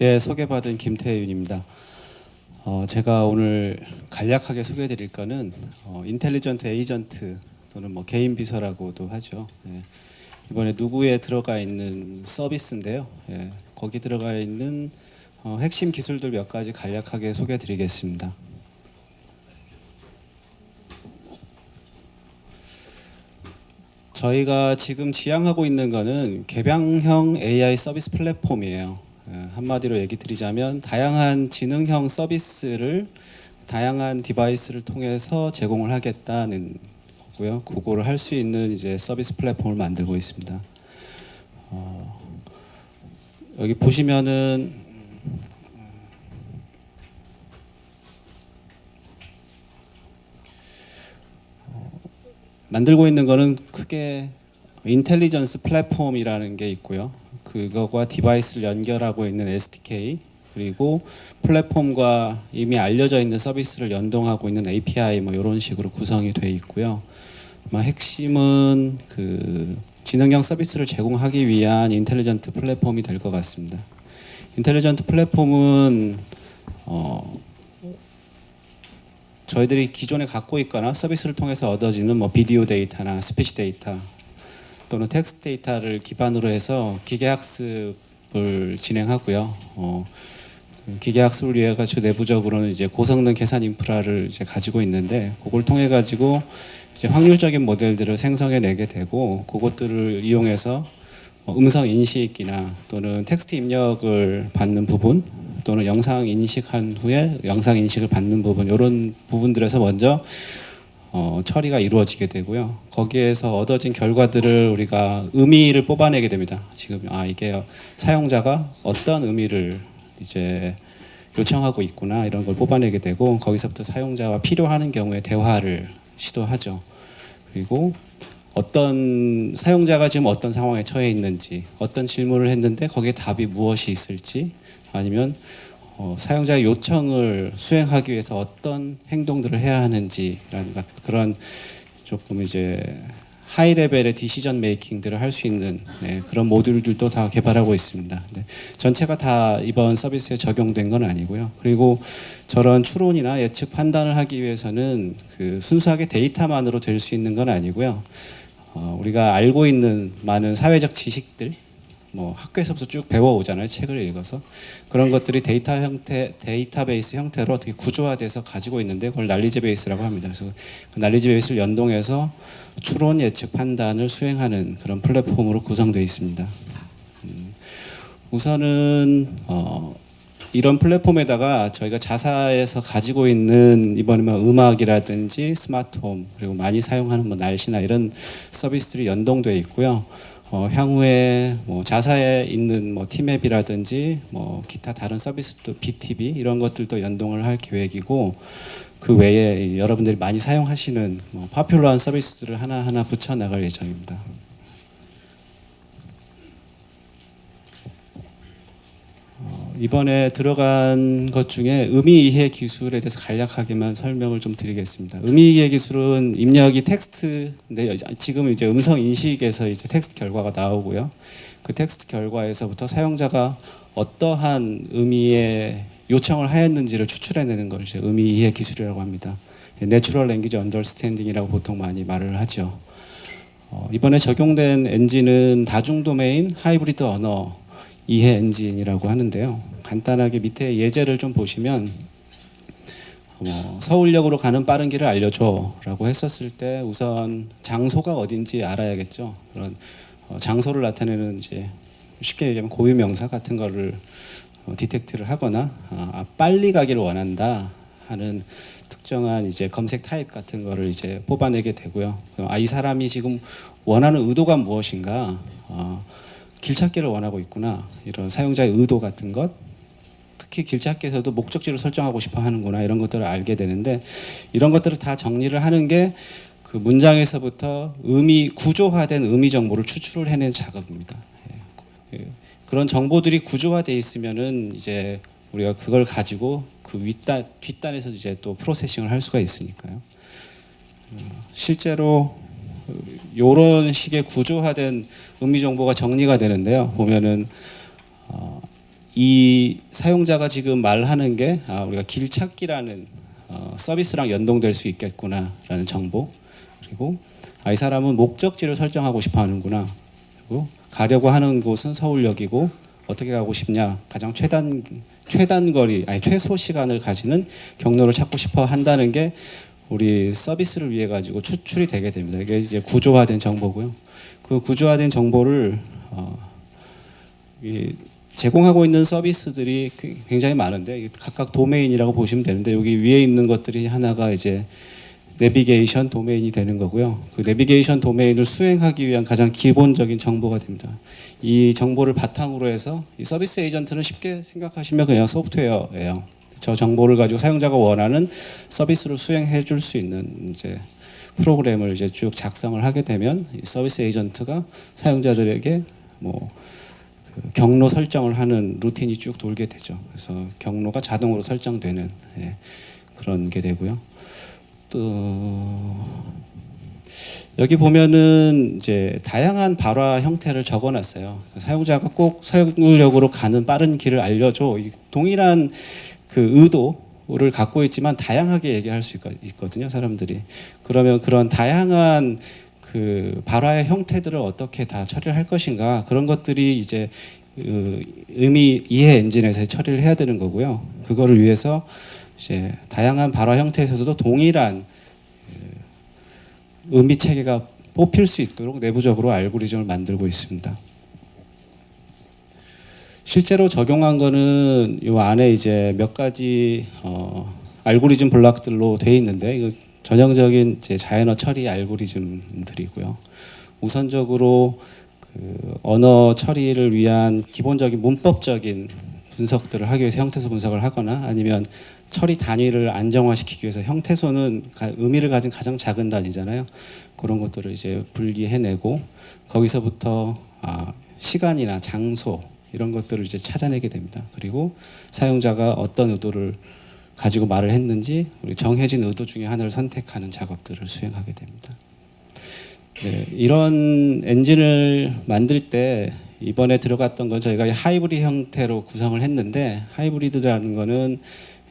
예, 소개받은 김태윤입니다. 제가 오늘 간략하게 소개해드릴 거는 인텔리전트 에이전트 또는 뭐 개인 비서라고도 하죠. 예, 이번에 누구에 들어가 있는 서비스인데요. 예, 거기 들어가 있는 핵심 기술들 몇 가지 간략하게 소개해드리겠습니다. 저희가 지금 지향하고 있는 거는 개방형 AI 서비스 플랫폼이에요. 한마디로 얘기 드리자면 다양한 지능형 서비스를 다양한 디바이스를 통해서 제공을 하겠다는 거고요. 그거를 할 수 있는 이제 서비스 플랫폼을 만들고 있습니다. 여기 보시면은 만들고 있는 거는 크게 인텔리전스 플랫폼이라는 게 있고요. 그거와 디바이스를 연결하고 있는 SDK, 그리고 플랫폼과 이미 알려져 있는 서비스를 연동하고 있는 API 뭐 이런 식으로 구성이 되어 있고요. 핵심은 그 지능형 서비스를 제공하기 위한 인텔리전트 플랫폼이 될 것 같습니다. 인텔리전트 플랫폼은 저희들이 기존에 갖고 있거나 서비스를 통해서 얻어지는 뭐 비디오 데이터나 스피치 데이터 또는 텍스트 데이터를 기반으로 해서 기계학습을 진행하고요. 기계학습을 위해 가지고 내부적으로는 이제 고성능 계산 인프라를 이제 가지고 있는데 그걸 통해 가지고 이제 확률적인 모델들을 생성해내게 되고 그것들을 이용해서 음성 인식이나 또는 텍스트 입력을 받는 부분 또는 영상 인식한 후에 영상 인식을 받는 부분 이런 부분들에서 먼저 처리가 이루어지게 되고요. 거기에서 얻어진 결과들을 우리가 의미를 뽑아내게 됩니다. 지금 이게 사용자가 어떤 의미를 이제 요청하고 있구나 이런 걸 뽑아내게 되고 거기서부터 사용자와 필요하는 경우에 대화를 시도하죠. 그리고 어떤 사용자가 지금 어떤 상황에 처해 있는지 어떤 질문을 했는데 거기에 답이 무엇이 있을지 아니면 사용자의 요청을 수행하기 위해서 어떤 행동들을 해야 하는지라는 그런 조금 이제 하이 레벨의 디시전 메이킹들을 할 수 있는 그런 모듈들도 다 개발하고 있습니다. 전체가 다 이번 서비스에 적용된 건 아니고요. 그리고 저런 추론이나 예측 판단을 하기 위해서는 그 순수하게 데이터만으로 될 수 있는 건 아니고요. 우리가 알고 있는 많은 사회적 지식들 뭐 학교에서부터 쭉 배워오잖아요. 책을 읽어서 그런 것들이 데이터베이스 형태로 어떻게 구조화돼서 가지고 있는데 그걸 날리지 베이스라고 합니다. 그래서 그 날리지 베이스를 연동해서 추론, 예측, 판단을 수행하는 그런 플랫폼으로 구성되어 있습니다. 우선은 이런 플랫폼에다가 저희가 자사에서 가지고 있는 이번에 음악이라든지 스마트홈 그리고 많이 사용하는 뭐 날씨나 이런 서비스들이 연동되어 있고요. 향후에 뭐 자사에 있는 뭐 티맵이라든지 뭐 기타 다른 서비스도 BTV 이런 것들도 연동을 할 계획이고 그 외에 여러분들이 많이 사용하시는 뭐 파퓰러한 서비스들을 하나하나 붙여 나갈 예정입니다. 이번에 들어간 것 중에 의미 이해 기술에 대해서 간략하게만 설명을 좀 드리겠습니다. 의미 이해 기술은 입력이 텍스트인데 지금 이제 음성 인식에서 이제 텍스트 결과가 나오고요. 그 텍스트 결과에서부터 사용자가 어떠한 의미의 요청을 하였는지를 추출해내는 걸 이제 의미 이해 기술이라고 합니다. 내추럴 랭귀지 언더스탠딩이라고 보통 많이 말을 하죠. 이번에 적용된 엔진은 다중 도메인 하이브리드 언어 이해 엔진이라고 하는데요. 간단하게 밑에 예제를 좀 보시면 서울역으로 가는 빠른 길을 알려줘라고 했었을 때 우선 장소가 어딘지 알아야겠죠. 그런 장소를 나타내는 이제 쉽게 얘기하면 고유명사 같은 거를 디텍트를 하거나 빨리 가기를 원한다 하는 특정한 이제 검색 타입 같은 거를 이제 뽑아내게 되고요. 이 사람이 지금 원하는 의도가 무엇인가? 길 찾기를 원하고 있구나. 이런 사용자의 의도 같은 것, 특히 길 찾기에서도 목적지를 설정하고 싶어 하는구나. 이런 것들을 알게 되는데 이런 것들을 다 정리를 하는 게 그 문장에서부터 구조화된 의미 정보를 추출을 해낸 작업입니다. 그런 정보들이 구조화돼 있으면은 이제 우리가 그걸 가지고 그 뒷단에서 이제 또 프로세싱을 할 수가 있으니까요. 실제로 이런 식의 구조화된 의미 정보가 정리가 되는데요. 보면은 이 사용자가 지금 말하는 게 우리가 길 찾기라는 서비스랑 연동될 수 있겠구나라는 정보, 그리고 이 사람은 목적지를 설정하고 싶어 하는구나, 그리고 가려고 하는 곳은 서울역이고 어떻게 가고 싶냐, 가장 최단 거리, 최소 시간을 가지는 경로를 찾고 싶어 한다는 게 우리 서비스를 위해 가지고 추출이 되게 됩니다. 이게 이제 구조화된 정보고요. 그 구조화된 정보를 제공하고 있는 서비스들이 굉장히 많은데 각각 도메인이라고 보시면 되는데, 여기 위에 있는 것들이 하나가 이제 내비게이션 도메인이 되는 거고요. 그 내비게이션 도메인을 수행하기 위한 가장 기본적인 정보가 됩니다. 이 정보를 바탕으로 해서 이 서비스 에이전트는 쉽게 생각하시면 그냥 소프트웨어예요. 저 정보를 가지고 사용자가 원하는 서비스를 수행해 줄 수 있는 이제 프로그램을 이제 쭉 작성을 하게 되면 이 서비스 에이전트가 사용자들에게 그 경로 설정을 하는 루틴이 쭉 돌게 되죠. 그래서 경로가 자동으로 설정되는 그런 게 되고요. 또 여기 보면은 이제 다양한 발화 형태를 적어놨어요. 사용자가 꼭 서울역으로 가는 빠른 길을 알려줘. 동일한 그 의도를 갖고 있지만 다양하게 얘기할 수 있거든요, 사람들이. 그러면 그런 다양한 그 발화의 형태들을 어떻게 다 처리를 할 것인가, 그런 것들이 이제 의미 이해 엔진에서 처리를 해야 되는 거고요. 그거를 위해서 이제 다양한 발화 형태에서도 동일한 의미 체계가 뽑힐 수 있도록 내부적으로 알고리즘을 만들고 있습니다. 실제로 적용한 거는 이 안에 이제 몇 가지 알고리즘 블록들로 되어 있는데, 이거 전형적인 이제 자연어 처리 알고리즘들이고요. 우선적으로 그 언어 처리를 위한 기본적인 문법적인 분석들을 하기 위해서 형태소 분석을 하거나, 아니면 처리 단위를 안정화시키기 위해서, 형태소는 의미를 가진 가장 작은 단위잖아요. 그런 것들을 이제 분리해내고 거기서부터 시간이나 장소 이런 것들을 이제 찾아내게 됩니다. 그리고 사용자가 어떤 의도를 가지고 말을 했는지 우리 정해진 의도 중에 하나를 선택하는 작업들을 수행하게 됩니다. 네, 이런 엔진을 만들 때 이번에 들어갔던 건 저희가 하이브리드 형태로 구성을 했는데, 하이브리드라는 거는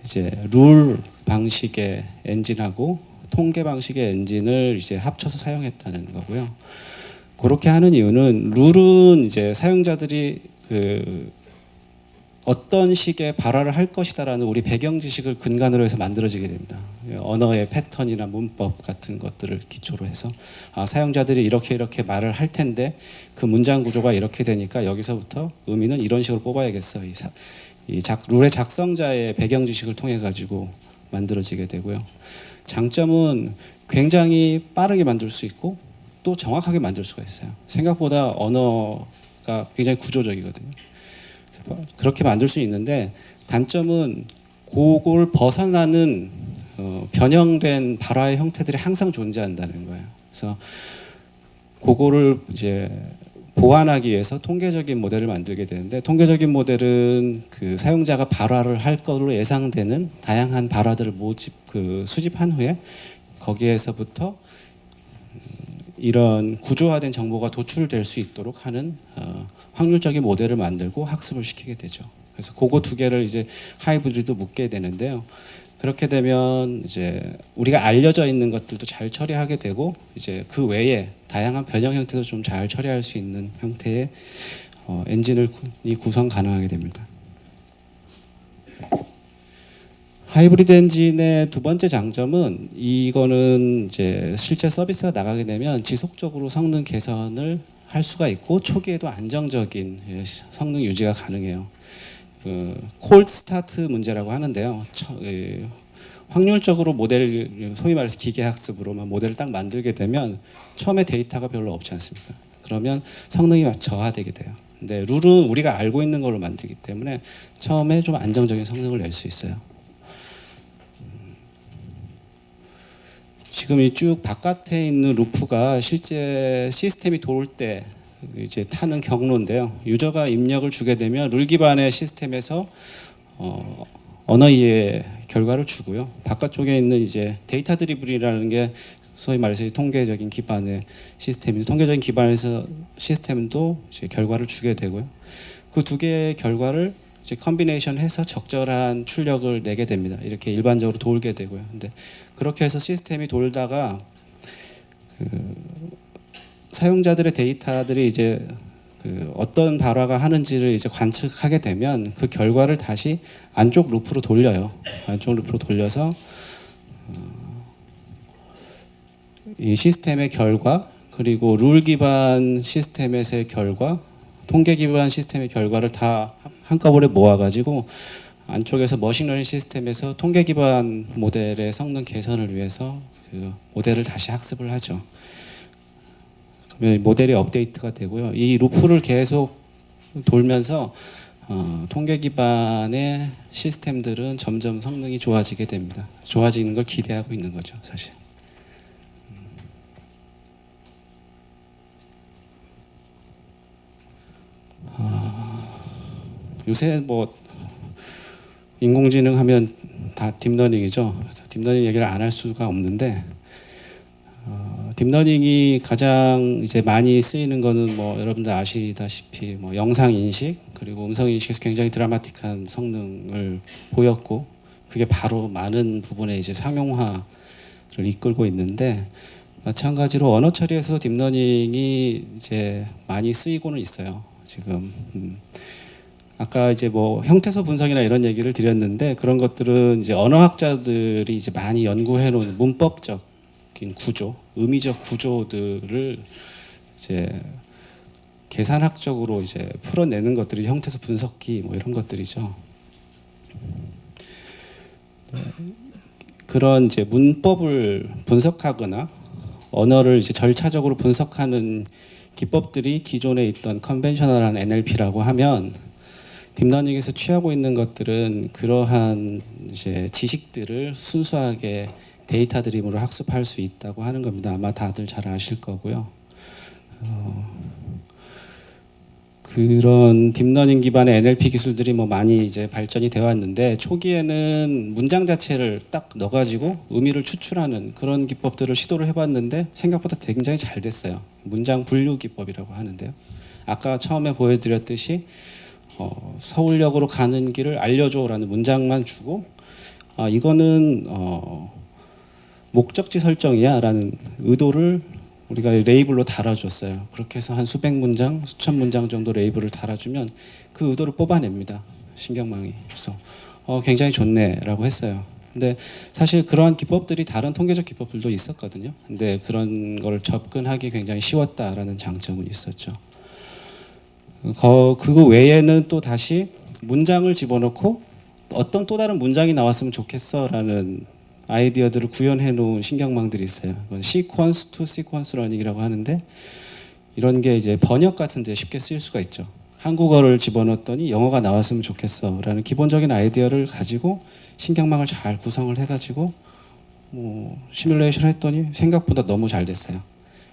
이제 룰 방식의 엔진하고 통계 방식의 엔진을 이제 합쳐서 사용했다는 거고요. 그렇게 하는 이유는, 룰은 이제 사용자들이 그 어떤 식의 발화를 할 것이다라는 우리 배경 지식을 근간으로 해서 만들어지게 됩니다. 언어의 패턴이나 문법 같은 것들을 기초로 해서 사용자들이 이렇게 말을 할 텐데 그 문장 구조가 이렇게 되니까 여기서부터 의미는 이런 식으로 뽑아야겠어. 룰의 작성자의 배경 지식을 통해 가지고 만들어지게 되고요. 장점은 굉장히 빠르게 만들 수 있고 또 정확하게 만들 수가 있어요. 생각보다 언어가 굉장히 구조적이거든요. 그래서 그렇게 만들 수 있는데, 단점은 그걸 벗어나는 변형된 발화의 형태들이 항상 존재한다는 거예요. 그래서 그거를 이제 보완하기 위해서 통계적인 모델을 만들게 되는데, 통계적인 모델은 그 사용자가 발화를 할 걸로 예상되는 다양한 발화들을 수집한 후에 거기에서부터 이런 구조화된 정보가 도출될 수 있도록 하는 확률적인 모델을 만들고 학습을 시키게 되죠. 그래서 그거 두 개를 이제 하이브리드 묶게 되는데요. 그렇게 되면 이제 우리가 알려져 있는 것들도 잘 처리하게 되고, 이제 그 외에 다양한 변형 형태도 좀 잘 처리할 수 있는 형태의 엔진을 구성 가능하게 됩니다. 하이브리드 엔진의 두 번째 장점은, 이거는 이제 실제 서비스가 나가게 되면 지속적으로 성능 개선을 할 수가 있고 초기에도 안정적인 성능 유지가 가능해요. 콜드 스타트 문제라고 하는데요. 확률적으로 모델, 소위 말해서 기계 학습으로만 모델을 딱 만들게 되면 처음에 데이터가 별로 없지 않습니까? 그러면 성능이 저하되게 돼요. 근데 룰은 우리가 알고 있는 걸로 만들기 때문에 처음에 좀 안정적인 성능을 낼 수 있어요. 지금 이 쭉 바깥에 있는 루프가 실제 시스템이 돌 때 이제 타는 경로인데요. 유저가 입력을 주게 되면 룰 기반의 시스템에서 언어 이해 결과를 주고요. 바깥쪽에 있는 이제 데이터 드리블이라는 게 소위 말해서 통계적인 기반의 시스템인데, 통계적인 기반에서 시스템도 이제 결과를 주게 되고요. 그 두 개의 결과를 이제 컨비네이션 해서 적절한 출력을 내게 됩니다. 이렇게 일반적으로 돌게 되고요. 근데 그렇게 해서 시스템이 돌다가 그 사용자들의 데이터들이 이제 그 어떤 발화가 하는지를 이제 관측하게 되면 그 결과를 다시 안쪽 루프로 돌려요. 안쪽 루프로 돌려서 이 시스템의 결과, 그리고 룰 기반 시스템에서의 결과, 통계 기반 시스템의 결과를 다 한꺼번에 모아가지고 안쪽에서 머신러닝 시스템에서 통계 기반 모델의 성능 개선을 위해서 그 모델을 다시 학습을 하죠. 그러면 모델이 업데이트가 되고요. 이 루프를 계속 돌면서 통계 기반의 시스템들은 점점 성능이 좋아지게 됩니다. 좋아지는 걸 기대하고 있는 거죠, 사실. 요새 뭐 인공지능 하면 다 딥러닝이죠. 그래서 딥러닝 얘기를 안 할 수가 없는데 딥러닝이 가장 이제 많이 쓰이는 거는 뭐 여러분들 아시다시피 뭐 영상 인식 그리고 음성 인식에서 굉장히 드라마틱한 성능을 보였고 그게 바로 많은 부분에 이제 상용화를 이끌고 있는데 마찬가지로 언어 처리에서 딥러닝이 이제 많이 쓰이고는 있어요. 지금 아까 이제 뭐 형태소 분석이나 이런 얘기를 드렸는데 그런 것들은 이제 언어학자들이 이제 많이 연구해 놓은 문법적인 구조, 의미적 구조들을 이제 계산학적으로 이제 풀어내는 것들이 형태소 분석기 뭐 이런 것들이죠. 그런 이제 문법을 분석하거나 언어를 이제 절차적으로 분석하는 기법들이 기존에 있던 컨벤셔널한 NLP라고 하면 딥러닝에서 취하고 있는 것들은 그러한 이제 지식들을 순수하게 데이터 드림으로 학습할 수 있다고 하는 겁니다. 아마 다들 잘 아실 거고요. 그런 딥러닝 기반의 NLP 기술들이 뭐 많이 이제 발전이 되어 왔는데 초기에는 문장 자체를 딱 넣어가지고 의미를 추출하는 그런 기법들을 시도를 해봤는데 생각보다 굉장히 잘 됐어요. 문장 분류 기법이라고 하는데요. 아까 처음에 보여드렸듯이 서울역으로 가는 길을 알려줘라는 문장만 주고 이거는 목적지 설정이야라는 의도를 우리가 레이블로 달아줬어요. 그렇게 해서 한 수백 문장, 수천 문장 정도 레이블을 달아주면 그 의도를 뽑아냅니다. 신경망이. 그래서 굉장히 좋네라고 했어요. 근데 사실 그러한 기법들이 다른 통계적 기법들도 있었거든요. 근데 그런 걸 접근하기 굉장히 쉬웠다라는 장점은 있었죠. 그거 외에는 또 다시 문장을 집어넣고 어떤 또 다른 문장이 나왔으면 좋겠어라는 아이디어들을 구현해 놓은 신경망들이 있어요. 그건 시퀀스 투 시퀀스 러닝이라고 하는데 이런 게 이제 번역 같은 데 쉽게 쓰일 수가 있죠. 한국어를 집어넣었더니 영어가 나왔으면 좋겠어라는 기본적인 아이디어를 가지고 신경망을 잘 구성을 해가지고 뭐 시뮬레이션 했더니 생각보다 너무 잘 됐어요.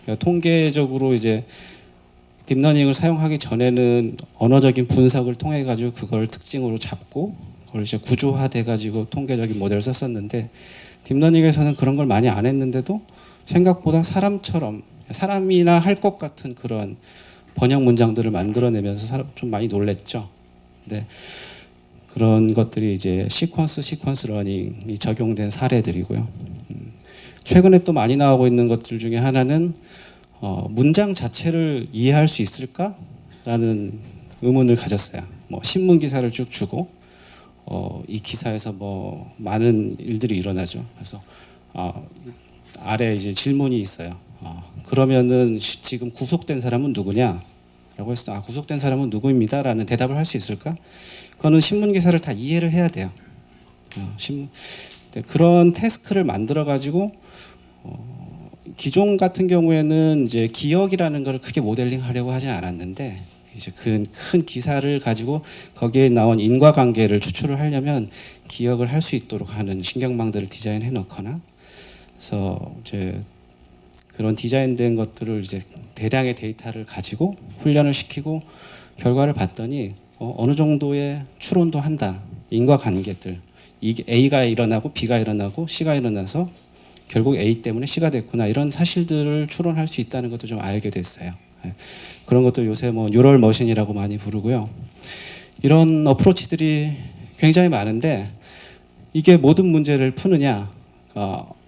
그러니까 통계적으로 이제 딥러닝을 사용하기 전에는 언어적인 분석을 통해 가지고 그걸 특징으로 잡고 그걸 이제 구조화돼 가지고 통계적인 모델을 썼었는데 딥러닝에서는 그런 걸 많이 안 했는데도 생각보다 사람처럼 사람이나 할 것 같은 그런 번역 문장들을 만들어내면서 좀 많이 놀랬죠. 근데 그런 것들이 이제 시퀀스 러닝이 적용된 사례들이고요. 최근에 또 많이 나오고 있는 것들 중에 하나는 문장 자체를 이해할 수 있을까라는 의문을 가졌어요. 뭐 신문 기사를 쭉 주고 이 기사에서 뭐 많은 일들이 일어나죠. 그래서 아래 이제 질문이 있어요. 그러면은 지금 구속된 사람은 누구냐?라고 했을 때 구속된 사람은 누구입니다라는 대답을 할 수 있을까? 그거는 신문 기사를 다 이해를 해야 돼요. 그런 태스크를 만들어 가지고 기존 같은 경우에는 이제 기억이라는 걸 크게 모델링하려고 하지 않았는데 이제 큰 기사를 가지고 거기에 나온 인과관계를 추출을 하려면 기억을 할 수 있도록 하는 신경망들을 디자인해 놓거나 그래서 이제 그런 디자인된 것들을 이제 대량의 데이터를 가지고 훈련을 시키고 결과를 봤더니 어느 정도의 추론도 한다. 인과관계들 이게 A가 일어나고 B가 일어나고 C가 일어나서 결국 A 때문에 C가 됐구나 이런 사실들을 추론할 수 있다는 것도 좀 알게 됐어요. 그런 것도 요새 뭐 뉴럴 머신이라고 많이 부르고요. 이런 어프로치들이 굉장히 많은데 이게 모든 문제를 푸느냐,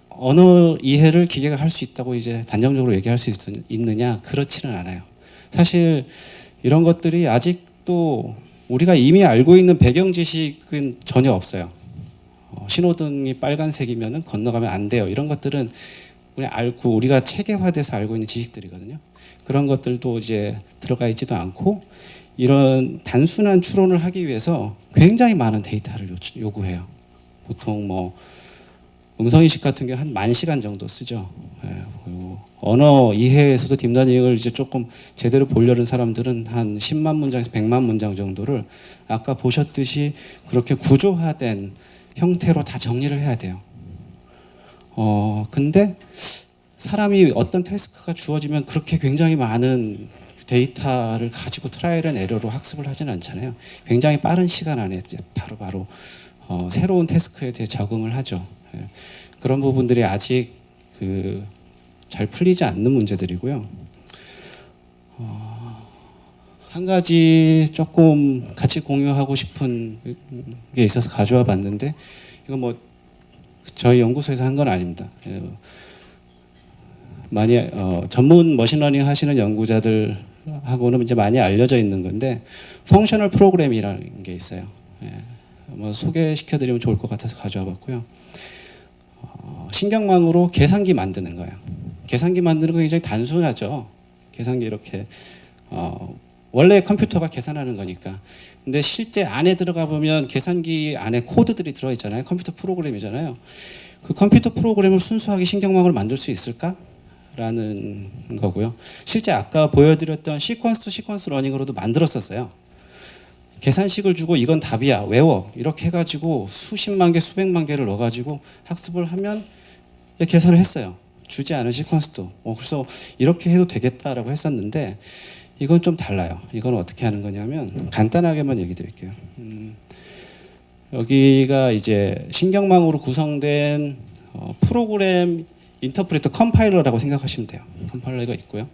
언어 이해를 기계가 할 수 있다고 이제 단정적으로 얘기할 수 있느냐, 그렇지는 않아요. 사실 이런 것들이 아직도 우리가 이미 알고 있는 배경 지식은 전혀 없어요. 신호등이 빨간색이면 건너가면 안 돼요. 이런 것들은 그냥 알고 우리가 체계화돼서 알고 있는 지식들이거든요. 그런 것들도 이제 들어가 있지도 않고 이런 단순한 추론을 하기 위해서 굉장히 많은 데이터를 요구해요. 보통 뭐 음성인식 같은 게 한 10,000시간 정도 쓰죠. 예, 그리고 언어 이해에서도 딥러닝을 이제 조금 제대로 보려는 사람들은 한 10만 문장에서 100만 문장 정도를 아까 보셨듯이 그렇게 구조화된 형태로 다 정리를 해야 돼요. 근데 사람이 어떤 태스크가 주어지면 그렇게 굉장히 많은 데이터를 가지고 트라이얼 앤 에러로 학습을 하지는 않잖아요. 굉장히 빠른 시간 안에 이제 바로바로 새로운 태스크에 대해 적응을 하죠. 예. 그런 부분들이 아직 잘 풀리지 않는 문제들이고요. 한 가지 조금 같이 공유하고 싶은 게 있어서 가져와 봤는데 이건 뭐 저희 연구소에서 한 건 아닙니다. 예. 많이 전문 머신러닝 하시는 연구자들하고는 이제 많이 알려져 있는 건데 펑셔널 프로그램이라는 게 있어요. 예. 뭐 소개시켜드리면 좋을 것 같아서 가져와 봤고요. 신경망으로 계산기 만드는 거예요. 계산기 만드는 거 굉장히 단순하죠. 계산기 이렇게 원래 컴퓨터가 계산하는 거니까. 근데 실제 안에 들어가 보면 계산기 안에 코드들이 들어 있잖아요. 컴퓨터 프로그램이잖아요. 그 컴퓨터 프로그램을 순수하게 신경망으로 만들 수 있을까? 라는 거고요. 실제 아까 보여드렸던 시퀀스 투 시퀀스 러닝으로도 만들었었어요. 계산식을 주고 이건 답이야 외워 이렇게 해가지고 수십만 개 수백만 개를 넣어가지고 학습을 하면 계산을 했어요. 주지 않은 시퀀스도. 그래서 이렇게 해도 되겠다라고 했었는데 이건 좀 달라요. 이건 어떻게 하는 거냐면 간단하게만 얘기 드릴게요. 여기가 이제 신경망으로 구성된 프로그램 인터프리터 컴파일러라고 생각하시면 돼요. 컴파일러가 있고요.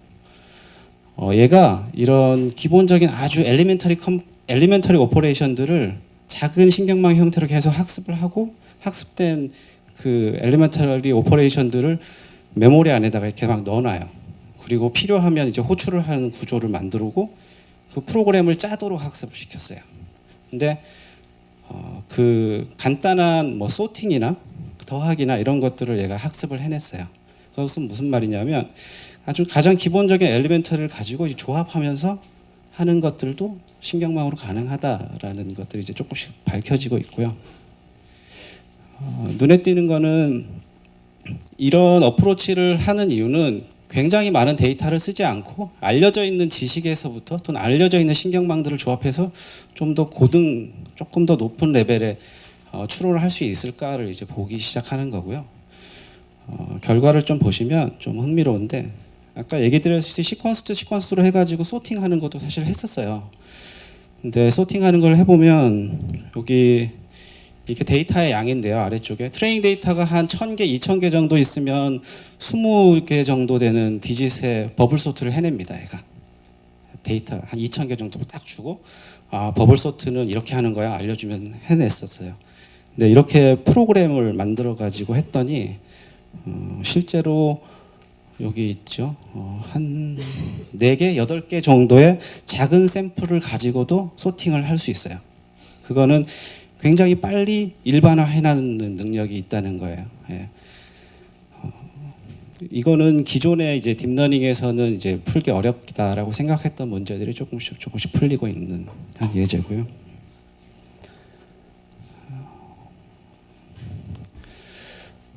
얘가 이런 기본적인 아주 엘리멘터리 오퍼레이션들을 작은 신경망 형태로 계속 학습을 하고 학습된 그 엘리멘터리 오퍼레이션들을 메모리 안에다가 이렇게 막 넣어놔요. 그리고 필요하면 이제 호출을 하는 구조를 만들고 그 프로그램을 짜도록 학습을 시켰어요. 근데 그 간단한 뭐 소팅이나 더하기나 이런 것들을 얘가 학습을 해냈어요. 그것은 무슨 말이냐면 아주 가장 기본적인 엘리멘터리를 가지고 조합하면서 하는 것들도 신경망으로 가능하다라는 것들이 이제 조금씩 밝혀지고 있고요. 눈에 띄는 거는 이런 어프로치를 하는 이유는 굉장히 많은 데이터를 쓰지 않고 알려져 있는 지식에서부터 또는 알려져 있는 신경망들을 조합해서 좀 더 조금 더 높은 레벨의 추론을 할 수 있을까를 이제 보기 시작하는 거고요. 결과를 좀 보시면 좀 흥미로운데 아까 얘기 드렸듯이 시퀀스 투 시퀀스로 해가지고 소팅하는 것도 사실 했었어요. 근데 소팅하는 걸 해보면 여기 이게 데이터의 양인데요. 아래쪽에 트레이닝 데이터가 한 1000개, 2000개 정도 있으면 20개 정도 되는 디짓의 버블 소트를 해냅니다. 얘가 데이터 한 2000개 정도 딱 주고 버블 소트는 이렇게 하는 거야 알려주면 해냈었어요. 근데 이렇게 프로그램을 만들어 가지고 했더니 실제로 여기 있죠. 한 4개, 8개 정도의 작은 샘플을 가지고도 소팅을 할 수 있어요. 그거는 굉장히 빨리 일반화해내는 능력이 있다는 거예요. 예. 이거는 기존의 이제 딥러닝에서는 이제 풀기 어렵다라고 생각했던 문제들이 조금씩 풀리고 있는 한 예제고요.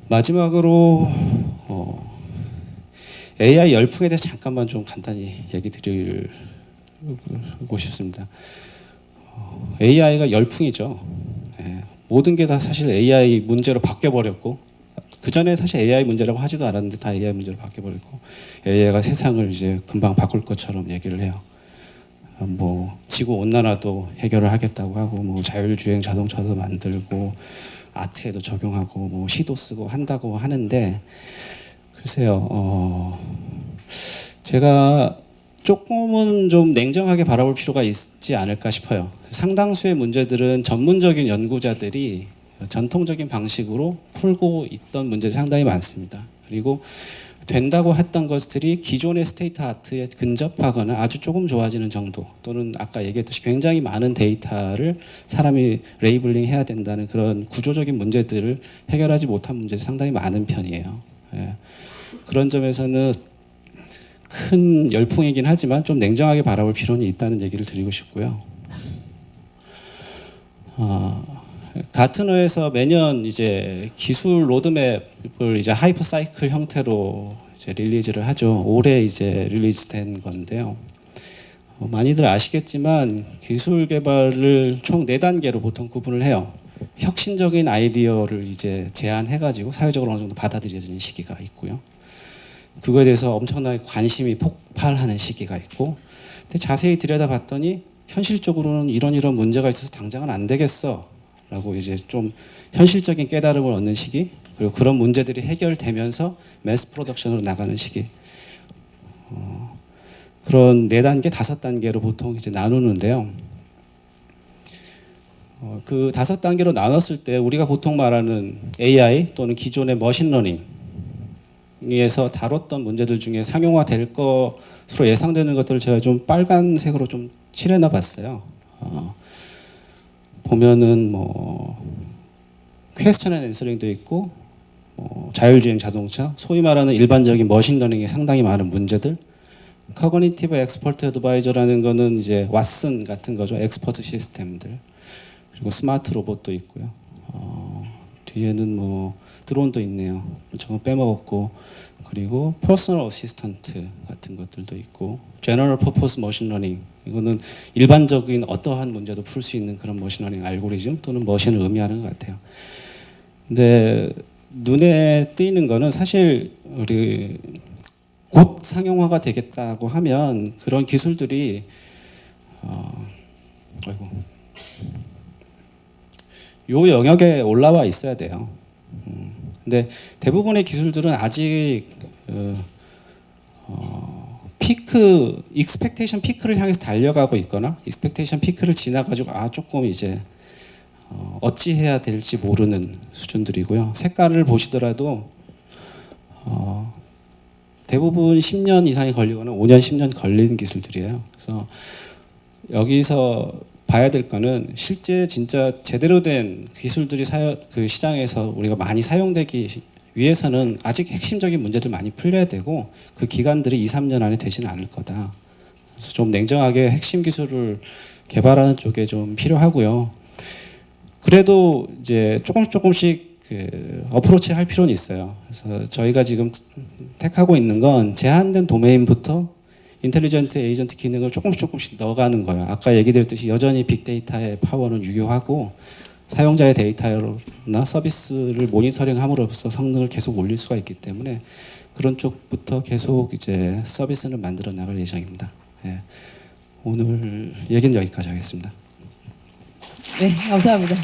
마지막으로 AI 열풍에 대해서 잠깐만 좀 간단히 얘기 드리고 싶습니다. AI가 열풍이죠. 예, 모든 게 다 사실 AI 문제로 바뀌어버렸고 그 전에 사실 AI 문제라고 하지도 않았는데 다 AI 문제로 바뀌어버렸고 AI가 세상을 이제 금방 바꿀 것처럼 얘기를 해요. 뭐 지구 온난화도 해결을 하겠다고 하고 뭐 자율주행 자동차도 만들고 아트에도 적용하고 뭐 시도 쓰고 한다고 하는데 글쎄요. 제가 조금은 좀 냉정하게 바라볼 필요가 있지 않을까 싶어요. 상당수의 문제들은 전문적인 연구자들이 전통적인 방식으로 풀고 있던 문제들이 상당히 많습니다. 그리고 된다고 했던 것들이 기존의 스테이트 아트에 근접하거나 아주 조금 좋아지는 정도, 또는 아까 얘기했듯이 굉장히 많은 데이터를 사람이 레이블링 해야 된다는 그런 구조적인 문제들을 해결하지 못한 문제들이 상당히 많은 편이에요. 예. 그런 점에서는 큰 열풍이긴 하지만 좀 냉정하게 바라볼 필요는 있다는 얘기를 드리고 싶고요. 가트너에서 매년 이제 기술 로드맵을 이제 하이퍼 사이클 형태로 이제 릴리즈를 하죠. 올해 이제 릴리즈된 건데요. 많이들 아시겠지만 기술 개발을 총 4단계로 보통 구분을 해요. 혁신적인 아이디어를 이제 제안해가지고 사회적으로 어느 정도 받아들여지는 시기가 있고요. 그거에 대해서 엄청나게 관심이 폭발하는 시기가 있고, 근데 자세히 들여다봤더니 현실적으로는 이런 문제가 있어서 당장은 안 되겠어 라고 이제 좀 현실적인 깨달음을 얻는 시기, 그리고 그런 문제들이 해결되면서 매스 프로덕션으로 나가는 시기, 그런 4단계, 5단계로 보통 이제 나누는데요. 그 5단계로 나눴을 때 우리가 보통 말하는 AI 또는 기존의 머신러닝에서 다뤘던 문제들 중에 상용화될 것으로 예상되는 것들을 제가 좀 빨간색으로 좀 칠해놔 봤어요. 보면은 뭐 퀘스천 앤 앤서링도 있고, 자율주행 자동차, 소위 말하는 일반적인 머신러닝에 상당히 많은 문제들, 커그니티브 엑스퍼트 어드바이저라는 거는 이제 왓슨 같은 거죠. 엑스퍼트 시스템들, 그리고 스마트 로봇도 있고요. 뒤에는 뭐 드론도 있네요. 저거 빼먹었고, 그리고 퍼스널 어시스턴트 같은 것들도 있고, 제너럴 퍼포스 머신러닝, 이거는 일반적인 어떠한 문제도 풀 수 있는 그런 머신러닝 알고리즘 또는 머신을 의미하는 것 같아요. 근데 눈에 띄는 거는 사실 우리 곧 상용화가 되겠다고 하면 그런 기술들이 요 영역에 올라와 있어야 돼요. 근데 대부분의 기술들은 아직 피크, 익스펙테이션 피크를 향해서 달려가고 있거나 익스펙테이션 피크를 지나가지고 조금 이제 어찌해야 될지 모르는 수준들이고요. 색깔을 보시더라도 대부분 10년 이상이 걸리거나 5년, 10년 걸리는 기술들이에요. 그래서 여기서 봐야 될 거는 실제 진짜 제대로 된 기술들이 그 시장에서 우리가 많이 사용되기 위해서는 아직 핵심적인 문제들 많이 풀려야 되고, 그 기간들이 2, 3년 안에 되지는 않을 거다. 그래서 좀 냉정하게 핵심 기술을 개발하는 쪽에 좀 필요하고요. 그래도 이제 조금씩 그 어프로치 할 필요는 있어요. 그래서 저희가 지금 택하고 있는 건 제한된 도메인부터 인텔리전트 에이전트 기능을 조금씩 넣어가는 거예요. 아까 얘기 드렸듯이 여전히 빅데이터의 파워는 유효하고, 사용자의 데이터나 서비스를 모니터링함으로써 성능을 계속 올릴 수가 있기 때문에 그런 쪽부터 계속 이제 서비스를 만들어 나갈 예정입니다. 예. 오늘 얘기는 여기까지 하겠습니다. 네, 감사합니다.